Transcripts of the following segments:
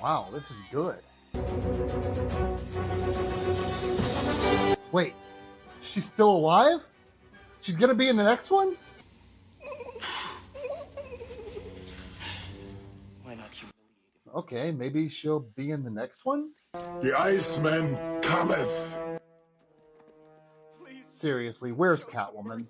Wow, this is good. Wait, she's still alive? She's gonna be in the next one? Why not humiliate him? Okay, maybe she'll be in the next one? The Iceman cometh. Seriously, where's Catwoman?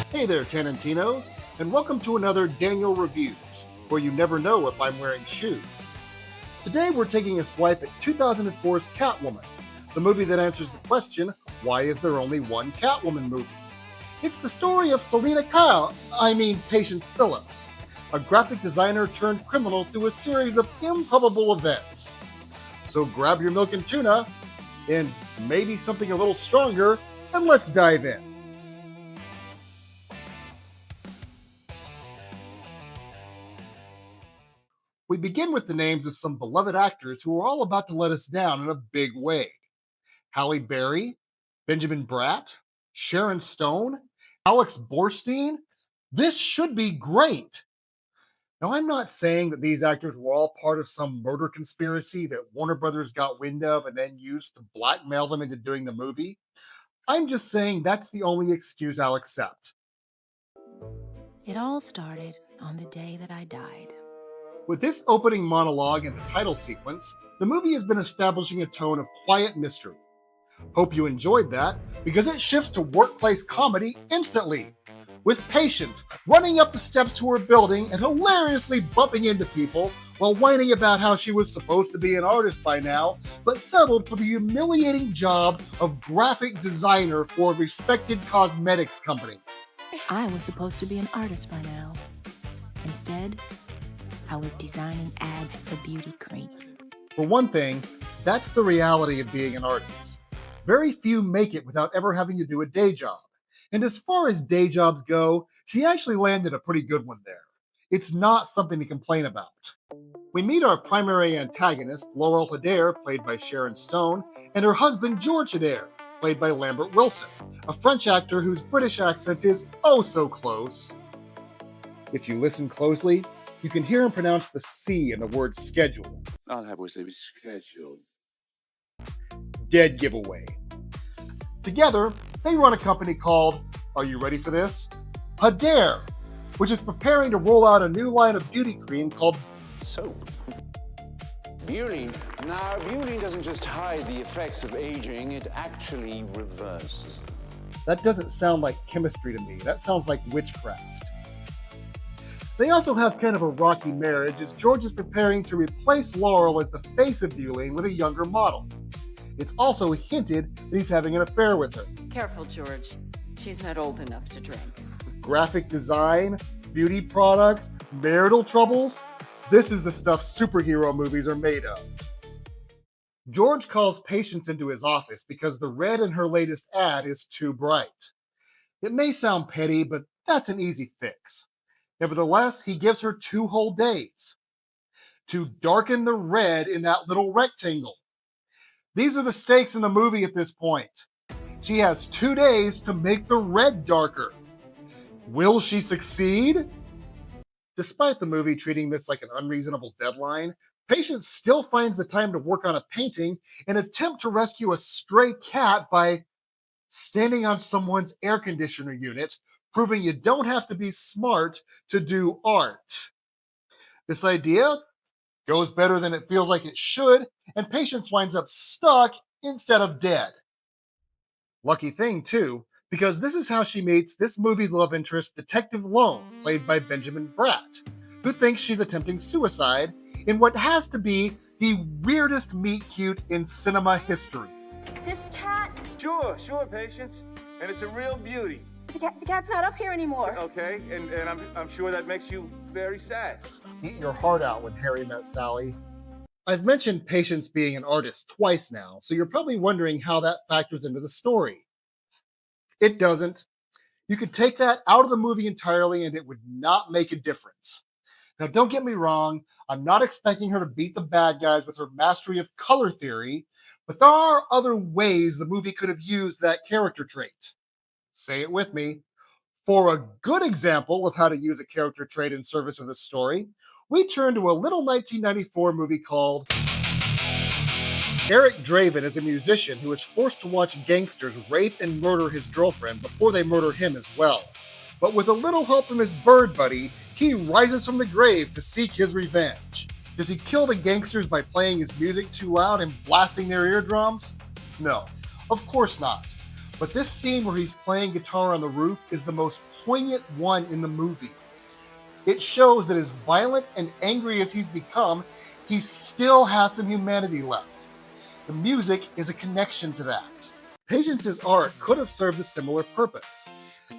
Hey there, Tarantinos, and welcome to another Daniel Reviews, where you never know if I'm wearing shoes. Today we're taking a swipe at 2004's Catwoman, the movie that answers the question, why is there only one Catwoman movie? It's the story of Patience Phillips, a graphic designer turned criminal through a series of improbable events. So grab your milk and tuna, and maybe something a little stronger, and let's dive in. We begin with the names of some beloved actors who are all about to let us down in a big way. Halle Berry, Benjamin Bratt, Sharon Stone, Alex Borstein. This should be great. Now, I'm not saying that these actors were all part of some murder conspiracy that Warner Brothers got wind of and then used to blackmail them into doing the movie. I'm just saying that's the only excuse I'll accept. It all started on the day that I died. With this opening monologue and the title sequence, the movie has been establishing a tone of quiet mystery. Hope you enjoyed that, because it shifts to workplace comedy instantly, with Patience running up the steps to her building and hilariously bumping into people while whining about how she was supposed to be an artist by now, but settled for the humiliating job of graphic designer for a respected cosmetics company. I was supposed to be an artist by now. Instead, I was designing ads for beauty cream. For one thing, that's the reality of being an artist. Very few make it without ever having to do a day job. And as far as day jobs go, she actually landed a pretty good one there. It's not something to complain about. We meet our primary antagonist, Laurel Hedare, played by Sharon Stone, and her husband, George Hedare, played by Lambert Wilson, a French actor whose British accent is oh so close. If you listen closely, you can hear him pronounce the C in the word schedule. I'll have what's scheduled. Dead giveaway. Together, they run a company called, are you ready for this? Hedare, which is preparing to roll out a new line of beauty cream called Soap. Beauty. Now, beauty doesn't just hide the effects of aging, it actually reverses them. That doesn't sound like chemistry to me. That sounds like witchcraft. They also have kind of a rocky marriage as George is preparing to replace Laurel as the face of Beauty with a younger model. It's also hinted that he's having an affair with her. Careful, George. She's not old enough to drink. Graphic design, beauty products, marital troubles. This is the stuff superhero movies are made of. George calls Patience into his office because the red in her latest ad is too bright. It may sound petty, but that's an easy fix. Nevertheless, he gives her 2 whole days to darken the red in that little rectangle. These are the stakes in the movie at this point. She has 2 days to make the red darker. Will she succeed? Despite the movie treating this like an unreasonable deadline, Patience still finds the time to work on a painting and attempt to rescue a stray cat by standing on someone's air conditioner unit, proving you don't have to be smart to do art. This idea goes better than it feels like it should, and Patience winds up stuck instead of dead. Lucky thing, too, because this is how she meets this movie's love interest, Detective Lone, played by Benjamin Bratt, who thinks she's attempting suicide in what has to be the weirdest meet-cute in cinema history. This cat, Sure, Patience. And it's a real beauty. the cat's not up here anymore. Okay, and I'm sure that makes you very sad. Eat your heart out when Harry met Sally. I've mentioned Patience being an artist twice now, so you're probably wondering how that factors into the story. It doesn't. You could take that out of the movie entirely and it would not make a difference. Now, don't get me wrong, I'm not expecting her to beat the bad guys with her mastery of color theory, but there are other ways the movie could have used that character trait. Say it with me. For a good example of how to use a character trait in service of the story, we turn to a little 1994 movie called Eric Draven is a musician who is forced to watch gangsters rape and murder his girlfriend before they murder him as well. But with a little help from his bird buddy, he rises from the grave to seek his revenge. Does he kill the gangsters by playing his music too loud and blasting their eardrums? No, of course not. But this scene where he's playing guitar on the roof is the most poignant one in the movie. It shows that as violent and angry as he's become, he still has some humanity left. The music is a connection to that. Patience's art could have served a similar purpose.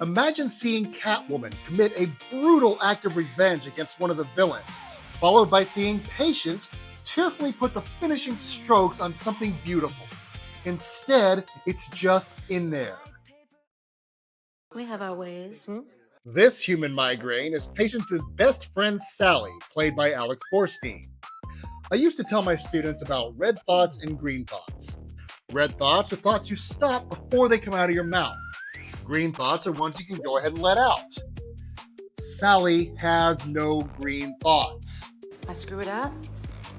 Imagine seeing Catwoman commit a brutal act of revenge against one of the villains, followed by seeing Patience tearfully put the finishing strokes on something beautiful. Instead, it's just in there. We have our ways. This human migraine is Patience's best friend Sally, played by Alex Borstein. I used to tell my students about red thoughts and green thoughts. Red thoughts are thoughts you stop before they come out of your mouth. Green thoughts are ones you can go ahead and let out. Sally has no green thoughts. If I screw it up,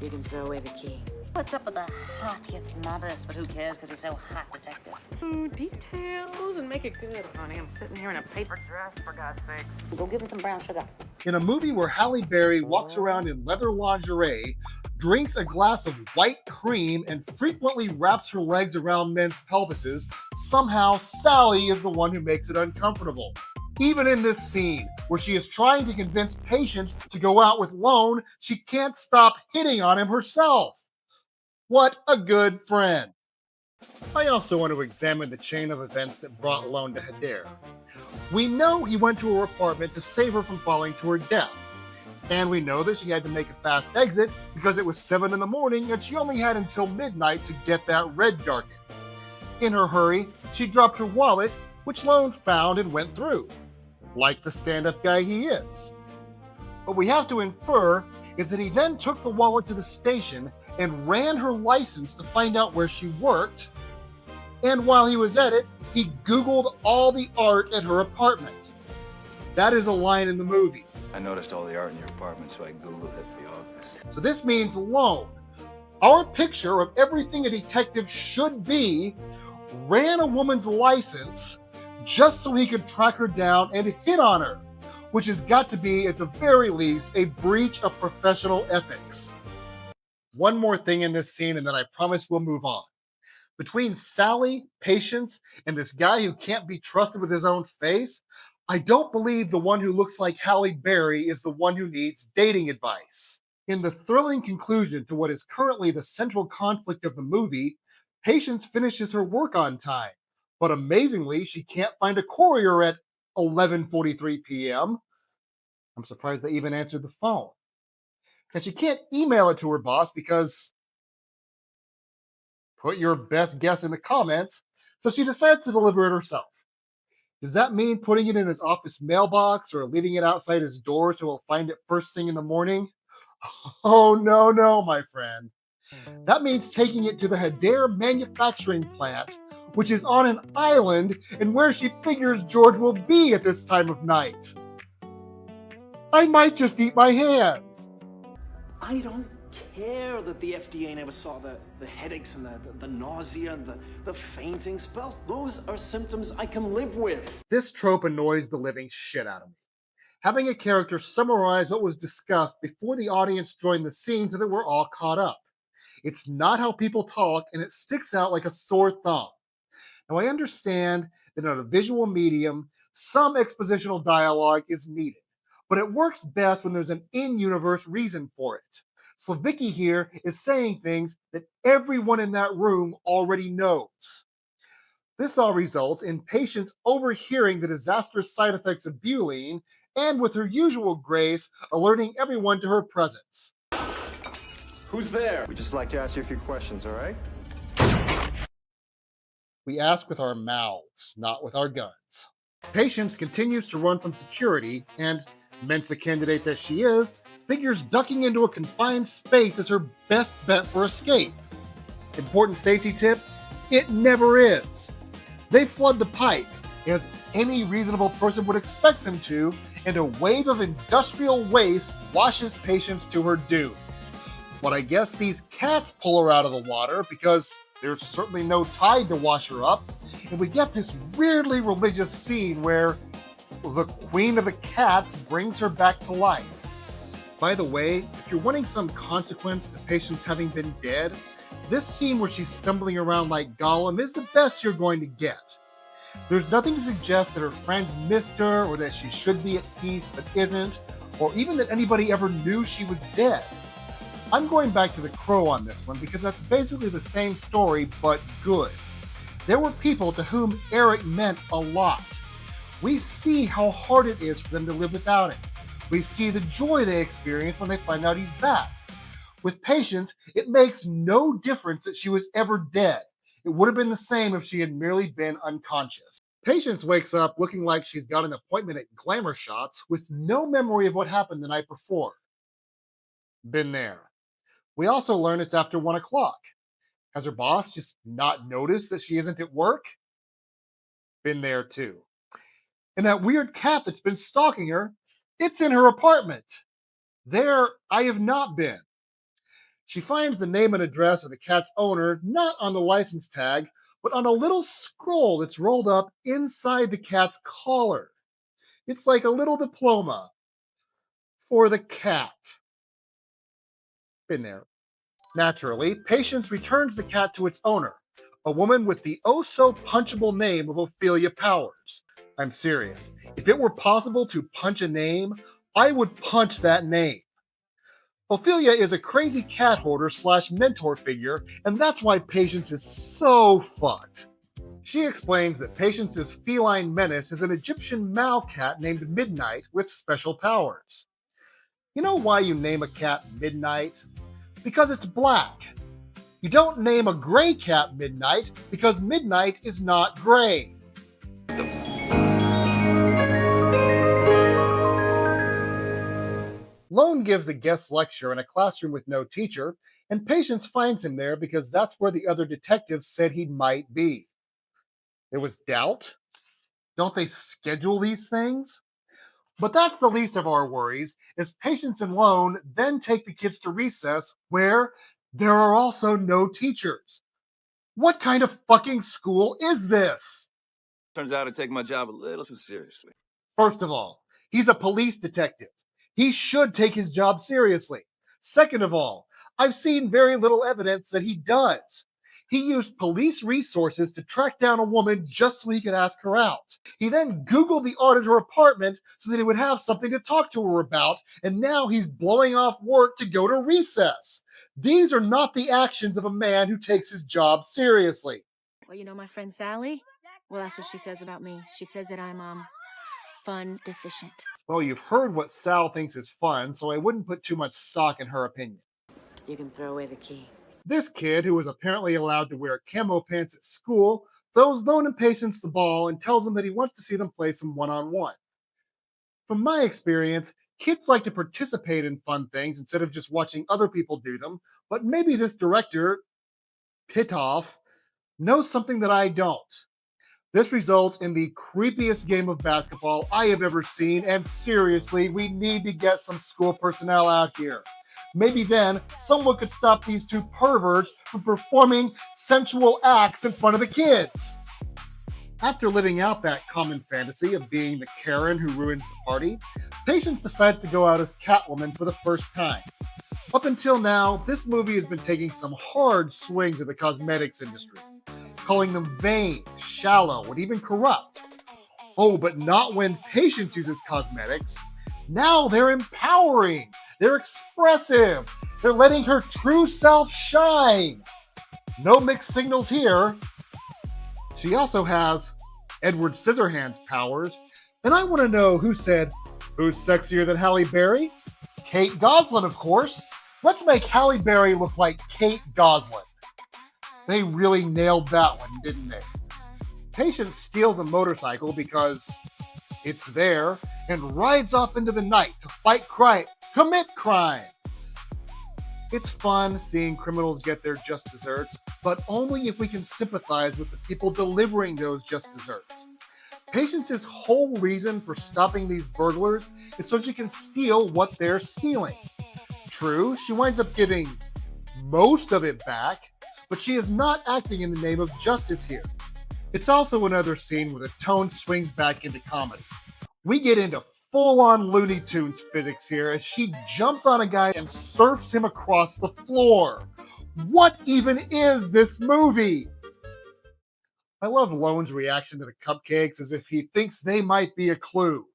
you can throw away the key. What's up with the hot yet modest, but who cares because he's so hot, detective? Ooh, details and make it good, honey. I'm sitting here in a paper dress, for God's sakes. Go give him some brown sugar. In a movie where Halle Berry walks around in leather lingerie, drinks a glass of white cream, and frequently wraps her legs around men's pelvises, somehow Sally is the one who makes it uncomfortable. Even in this scene, where she is trying to convince Patience to go out with Lone, she can't stop hitting on him herself. What a good friend. I also want to examine the chain of events that brought Lone to Yadda. We know he went to her apartment to save her from falling to her death. And we know that she had to make a fast exit because it was 7 in the morning and she only had until midnight to get that red darkened. In her hurry, she dropped her wallet, which Lone found and went through, like the stand-up guy he is. What we have to infer is that he then took the wallet to the station and ran her license to find out where she worked, and while he was at it, he Googled all the art at her apartment. That is a line in the movie. I noticed all the art in your apartment, so I Googled it at the office. So this means Lone, our picture of everything a detective should be, ran a woman's license just so he could track her down and hit on her, which has got to be, at the very least, a breach of professional ethics. One more thing in this scene, and then I promise we'll move on. Between Sally, Patience, and this guy who can't be trusted with his own face, I don't believe the one who looks like Halle Berry is the one who needs dating advice. In the thrilling conclusion to what is currently the central conflict of the movie, Patience finishes her work on time, but amazingly, she can't find a courier at 11:43 p.m. I'm surprised they even answered the phone. And she can't email it to her boss because, put your best guess in the comments, so she decides to deliver it herself. Does that mean putting it in his office mailbox or leaving it outside his door so he'll find it first thing in the morning? Oh, no, my friend. That means taking it to the Yadda manufacturing plant, which is on an island and where she figures George will be at this time of night. I might just eat my hands. I don't care that the FDA never saw the headaches and the nausea and the fainting spells. Those are symptoms I can live with. This trope annoys the living shit out of me. Having a character summarize what was discussed before the audience joined the scene so that we're all caught up. It's not how people talk, and it sticks out like a sore thumb. Now, I understand that in a visual medium, some expositional dialogue is needed, but it works best when there's an in-universe reason for it. Slavicki here is saying things that everyone in that room already knows. This all results in Patience overhearing the disastrous side effects of butylene and, with her usual grace, alerting everyone to her presence. Who's there? We'd just like to ask you a few questions, all right? We ask with our mouths, not with our guns. Patience continues to run from security and, Mensa candidate that she is, figures ducking into a confined space is her best bet for escape. Important safety tip, it never is. They flood the pipe, as any reasonable person would expect them to, and a wave of industrial waste washes Patience to her doom. But I guess these cats pull her out of the water because there's certainly no tide to wash her up, and we get this weirdly religious scene where the Queen of the Cats brings her back to life. By the way, if you're wanting some consequence to Patience having been dead, this scene where she's stumbling around like Gollum is the best you're going to get. There's nothing to suggest that her friends missed her, or that she should be at peace but isn't, or even that anybody ever knew she was dead. I'm going back to The Crow on this one because that's basically the same story, but good. There were people to whom Eric meant a lot. We see how hard it is for them to live without him. We see the joy they experience when they find out he's back. With Patience, it makes no difference that she was ever dead. It would have been the same if she had merely been unconscious. Patience wakes up looking like she's got an appointment at Glamour Shots with no memory of what happened the night before. Been there. We also learn it's after 1 o'clock. Has her boss just not noticed that she isn't at work? Been there too. And that weird cat that's been stalking her, it's in her apartment. There, I have not been. She finds the name and address of the cat's owner not on the license tag, but on a little scroll that's rolled up inside the cat's collar. It's like a little diploma for the cat. Been there. Naturally, Patience returns the cat to its owner, a woman with the oh-so-punchable name of Ophelia Powers. I'm serious. If it were possible to punch a name, I would punch that name. Ophelia is a crazy cat hoarder / mentor figure, and that's why Patience is so fucked. She explains that Patience's feline menace is an Egyptian Mao cat named Midnight with special powers. You know why you name a cat Midnight? Because it's black. You don't name a gray cat Midnight because Midnight is not gray. Lone gives a guest lecture in a classroom with no teacher, and Patience finds him there because that's where the other detectives said he might be. There was doubt? Don't they schedule these things? But that's the least of our worries, as Patience and Lone then take the kids to recess, where there are also no teachers. What kind of fucking school is this? Turns out I take my job a little too seriously. First of all, he's a police detective. He should take his job seriously. Second of all, I've seen very little evidence that he does. He used police resources to track down a woman just so he could ask her out. He then Googled the art at her apartment so that he would have something to talk to her about, and now he's blowing off work to go to recess. These are not the actions of a man who takes his job seriously. Well, you know my friend Sally? Well, that's what she says about me. She says that I'm, fun deficient. Well, you've heard what Sal thinks is fun, so I wouldn't put too much stock in her opinion. You can throw away the key. This kid, who was apparently allowed to wear camo pants at school, throws Lone and Patience the ball and tells them that he wants to see them play some one-on-one. From my experience, kids like to participate in fun things instead of just watching other people do them, but maybe this director, Pitoff, knows something that I don't. This results in the creepiest game of basketball I have ever seen, and seriously, we need to get some school personnel out here. Maybe then someone could stop these two perverts from performing sensual acts in front of the kids. After living out that common fantasy of being the Karen who ruins the party, Patience decides to go out as Catwoman for the first time. Up until now, this movie has been taking some hard swings at the cosmetics industry, calling them vain, shallow, and even corrupt. Oh, but not when Patience uses cosmetics. Now they're empowering. They're expressive. They're letting her true self shine. No mixed signals here. She also has Edward Scissorhands powers. And I want to know who said, who's sexier than Halle Berry? Kate Gosselin, of course. Let's make Halle Berry look like Kate Gosselin. They really nailed that one, didn't they? Patience steals a motorcycle because It's there and rides off into the night to fight crime, commit crime. It's fun seeing criminals get their just desserts, but only if we can sympathize with the people delivering those just desserts. Patience's whole reason for stopping these burglars is so she can steal what they're stealing. True, she winds up giving most of it back, but she is not acting in the name of justice here. It's also another scene where the tone swings back into comedy. We get into full-on Looney Tunes physics here as she jumps on a guy and surfs him across the floor. What even is this movie? I love Lone's reaction to the cupcakes as if he thinks they might be a clue.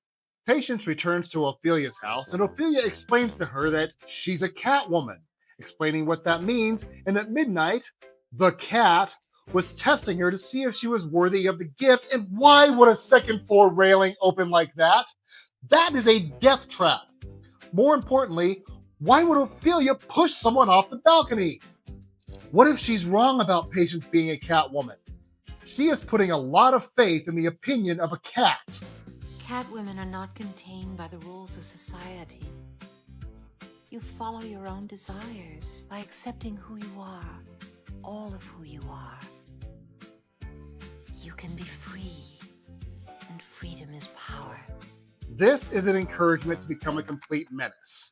Patience returns to Ophelia's house and Ophelia explains to her that she's a Catwoman, explaining what that means and that Midnight, the cat, was testing her to see if she was worthy of the gift. And why would a second floor railing open like that? That is a death trap. More importantly, why would Ophelia push someone off the balcony? What if she's wrong about Patience being a Catwoman? She is putting a lot of faith in the opinion of a cat. Catwomen are not contained by the rules of society. You follow your own desires by accepting who you are, all of who you are. You can be free, and freedom is power. This is an encouragement to become a complete menace.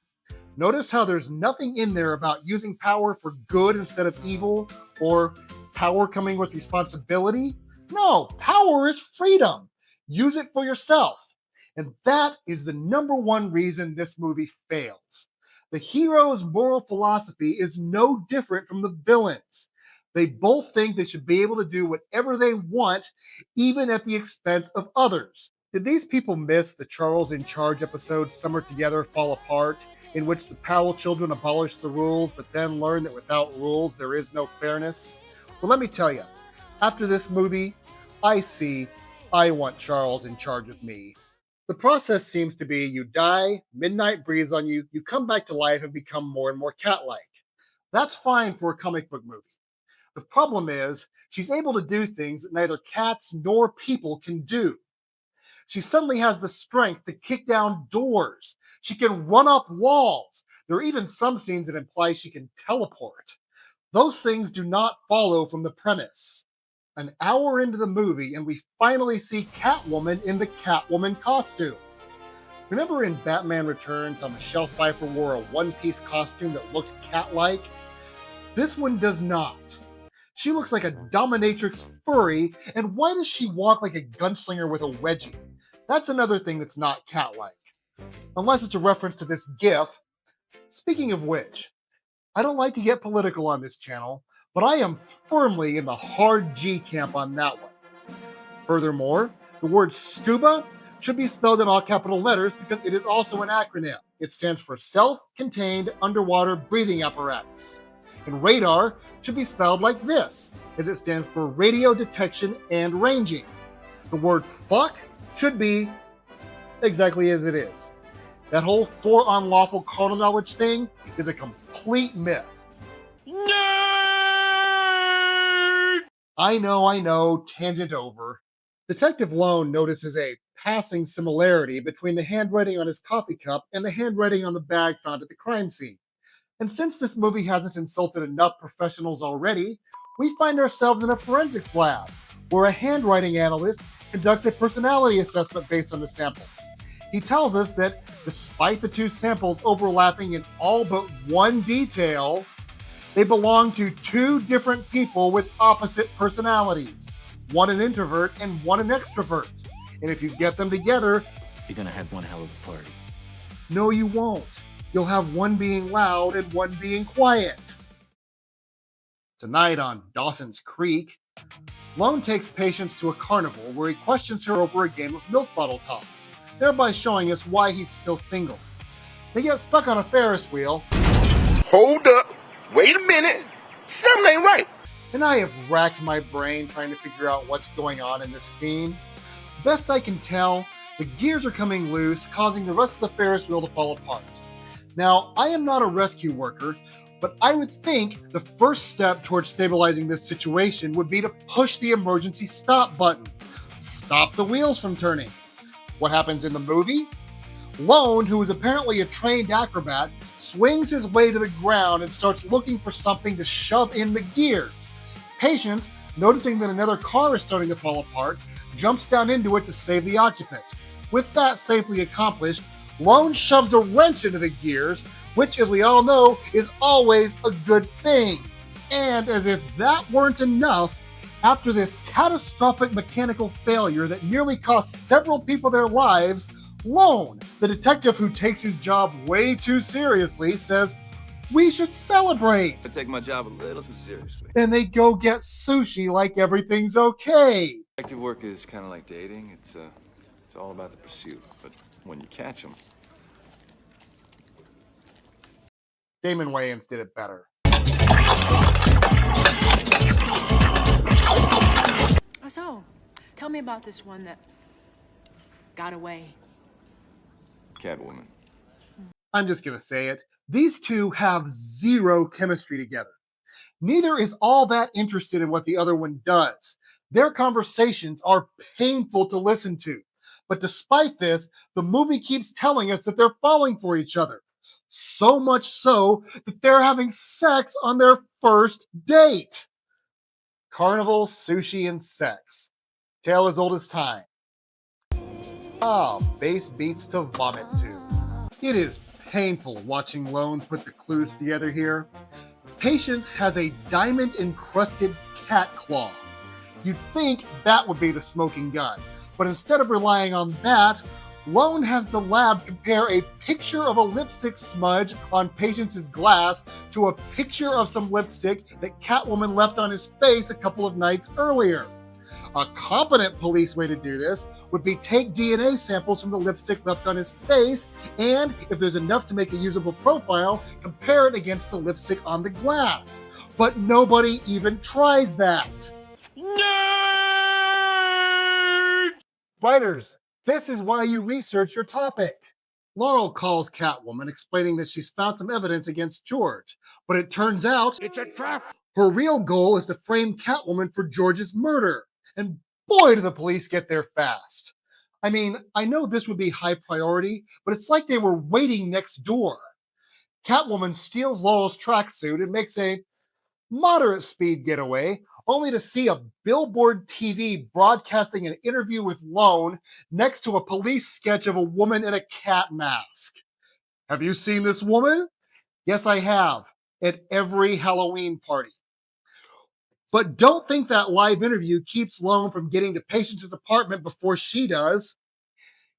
Notice how there's nothing in there about using power for good instead of evil, or power coming with responsibility. No, power is freedom. Use it for yourself. And that is the number one reason this movie fails. The hero's moral philosophy is no different from the villain's. They both think they should be able to do whatever they want, even at the expense of others. Did these people miss the Charles in Charge episode Summer Together Fall Apart, in which the Powell children abolish the rules but then learn that without rules there is no fairness? Well, let me tell you, after this movie, I want Charles in charge of me. The process seems to be you die, Midnight breathes on you, you come back to life and become more and more cat-like. That's fine for a comic book movie. The problem is, she's able to do things that neither cats nor people can do. She suddenly has the strength to kick down doors. She can run up walls. There are even some scenes that imply she can teleport. Those things do not follow from the premise. An hour into the movie, and we finally see Catwoman in the Catwoman costume. Remember in Batman Returns how Michelle Pfeiffer wore a one-piece costume that looked cat-like? This one does not. She looks like a dominatrix furry, and why does she walk like a gunslinger with a wedgie? That's another thing that's not cat-like. Unless it's a reference to this GIF. Speaking of which, I don't like to get political on this channel, but I am firmly in the hard G camp on that one. Furthermore, the word scuba should be spelled in all capital letters because it is also an acronym. It stands for Self-Contained Underwater Breathing Apparatus. And radar should be spelled like this, as it stands for Radio Detection and Ranging. The word fuck should be exactly as it is. That whole for unlawful carnal knowledge thing is a complete myth. Nerd! I know, tangent over. Detective Lone notices a passing similarity between the handwriting on his coffee cup and the handwriting on the bag found at the crime scene. And since this movie hasn't insulted enough professionals already, we find ourselves in a forensics lab, where a handwriting analyst conducts a personality assessment based on the samples. He tells us that despite the two samples overlapping in all but one detail, they belong to two different people with opposite personalities. One an introvert and one an extrovert. And if you get them together, you're gonna have one hell of a party. No, you won't. You'll have one being loud and one being quiet. Tonight on Dawson's Creek, Lone takes Patience to a carnival where he questions her over a game of milk bottle toss, thereby showing us why he's still single. They get stuck on a Ferris wheel. Hold up. Wait a minute. Something ain't right. And I have racked my brain trying to figure out what's going on in this scene. Best I can tell, the gears are coming loose, causing the rest of the Ferris wheel to fall apart. Now, I am not a rescue worker, but I would think the first step towards stabilizing this situation would be to push the emergency stop button. Stop the wheels from turning. What happens in the movie? Lone, who is apparently a trained acrobat, swings his way to the ground and starts looking for something to shove in the gears. Patience, noticing that another car is starting to fall apart, jumps down into it to save the occupant. With that safely accomplished, Lone shoves a wrench into the gears, which, as we all know, is always a good thing. And as if that weren't enough, after this catastrophic mechanical failure that nearly cost several people their lives, Lone, the detective who takes his job way too seriously, says, "We should celebrate." I take my job a little too seriously. And they go get sushi like everything's okay. Detective work is kind of like dating. It's all about the pursuit. But when you catch them, Damon Wayans did it better. So, tell me about this one that got away. Catwoman. I'm just gonna say it. These two have zero chemistry together. Neither is all that interested in what the other one does. Their conversations are painful to listen to. But despite this, the movie keeps telling us that they're falling for each other. So much so that they're having sex on their first date. Carnival, sushi, and sex. Tale as old as time. Bass beats to vomit to. It is painful watching Lone put the clues together here. Patience has a diamond-encrusted cat claw. You'd think that would be the smoking gun, but instead of relying on that, Lone has the lab compare a picture of a lipstick smudge on Patience's glass to a picture of some lipstick that Catwoman left on his face a couple of nights earlier. A competent police way to do this would be take DNA samples from the lipstick left on his face, and if there's enough to make a usable profile, compare it against the lipstick on the glass. But nobody even tries that. Nerd! Writers, this is why you research your topic. Laurel calls Catwoman, explaining that she's found some evidence against George, but it turns out It's a trap. her real goal is to frame Catwoman for George's murder. And boy, do the police get there fast. I mean, I know this would be high priority, but it's like they were waiting next door. Catwoman steals Laurel's tracksuit and makes a moderate speed getaway, only to see a billboard TV broadcasting an interview with Lone next to a police sketch of a woman in a cat mask. Have you seen this woman? Yes, I have, at every Halloween party. But don't think that live interview keeps Lone from getting to Patience's apartment before she does.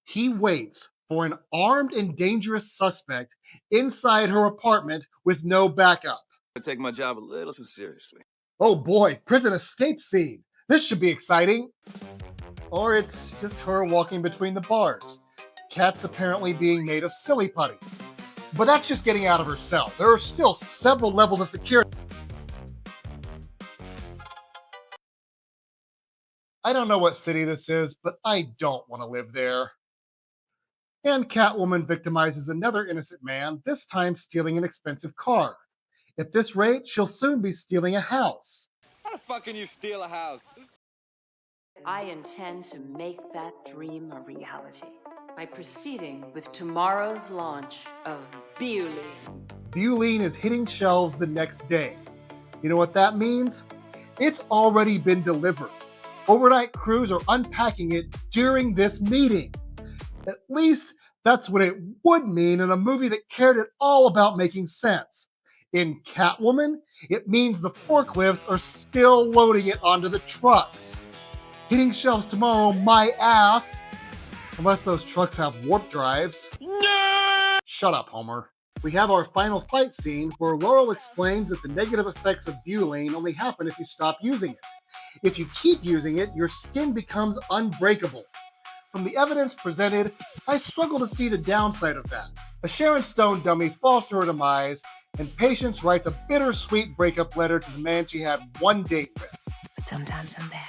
He waits for an armed and dangerous suspect inside her apartment with no backup. I take my job a little too seriously. Oh boy, prison escape scene. This should be exciting. Or it's just her walking between the bars. Cat's apparently being made of silly putty. But that's just getting out of her cell. There are still several levels of security. I don't know what city this is, but I don't want to live there. And Catwoman victimizes another innocent man, this time stealing an expensive car. At this rate, she'll soon be stealing a house. How the fuck can you steal a house? I intend to make that dream a reality by proceeding with tomorrow's launch of Bewley. Bewley is hitting shelves the next day. You know what that means? It's already been delivered. Overnight crews are unpacking it during this meeting. At least that's what it would mean in a movie that cared at all about making sense. In Catwoman, it means the forklifts are still loading it onto the trucks. Hitting shelves tomorrow, my ass. Unless those trucks have warp drives. No! Shut up, Homer. We have our final fight scene where Laurel explains that the negative effects of butylene only happen if you stop using it. If you keep using it, your skin becomes unbreakable. From the evidence presented, I struggle to see the downside of that. A Sharon Stone dummy falls to her demise, and Patience writes a bittersweet breakup letter to the man she had one date with. But sometimes I'm bad,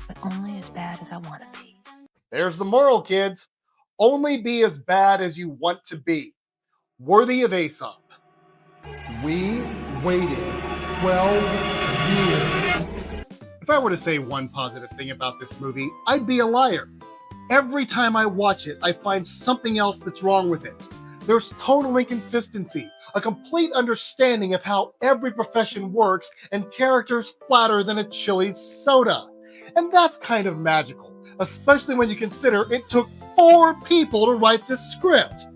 but only as bad as I want to be. There's the moral, kids. Only be as bad as you want to be. Worthy of Aesop. We waited 12 years. If I were to say one positive thing about this movie, I'd be a liar. Every time I watch it, I find something else that's wrong with it. There's tonal inconsistency, a complete understanding of how every profession works, and characters flatter than a Chili's soda. And that's kind of magical, especially when you consider it took 4 people to write this script.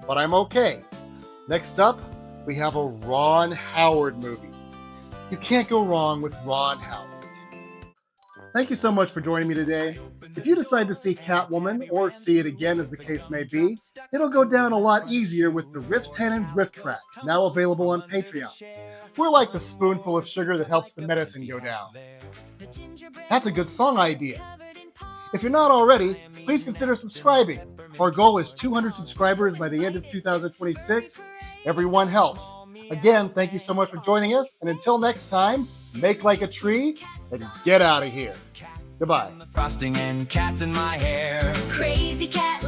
But I'm okay. Next up, we have a Ron Howard movie. You can't go wrong with Ron Howard. Thank you so much for joining me today. If you decide to see Catwoman, or see it again as the case may be, it'll go down a lot easier with the Riff Tannins Riff track, now available on Patreon. We're like the spoonful of sugar that helps the medicine go down. That's a good song idea. If you're not already, please consider subscribing. Our goal is 200 subscribers by the end of 2026. Everyone helps. Again, thank you so much for joining us, and until next time, make like a tree and get out of here. Goodbye. Frosting and cats in my hair. Crazy cat.